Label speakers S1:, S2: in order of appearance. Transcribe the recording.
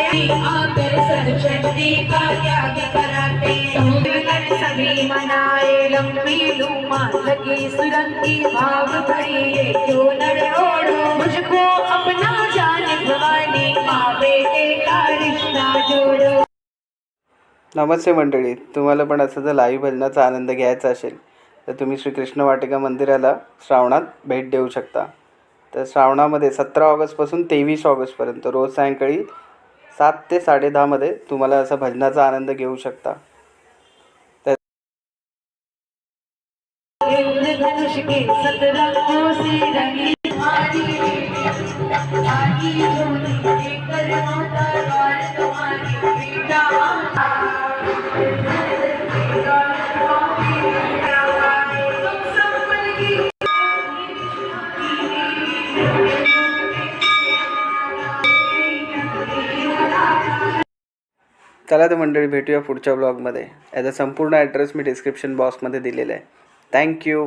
S1: आकर सरस्वती का त्याग कराते सभी मनाए लंबी लूमा लगी सुरंगी भाव भरी क्यों नर ओढ़ो मुझको अपना जाने भवानी माँ बेटे का रिश्ता जोड़ो।
S2: नमस्ते मंडळी, तुम्हाला पण असं जर लाईव्ह भजनाचा आनंद घ्यायचा असेल तर तुम्ही श्रीकृष्ण वाटिका मंदिराला श्रावणात भेट देऊ शकता। तर श्रावणामध्ये 17 ऑगस्टपासून 23 ऑगस्टपर्यंत रोज सायंकाळी 7 ते 10:30 मध्ये तुम्हाला असा भजनाचा आनंद घेऊ शकता। चला तर मंडळी, भेटूया पुढच्या ब्लॉगमध्ये। याचा संपूर्ण ॲड्रेस मी डिस्क्रिप्शन बॉक्समध्ये दिलेला आहे। थँक्यू।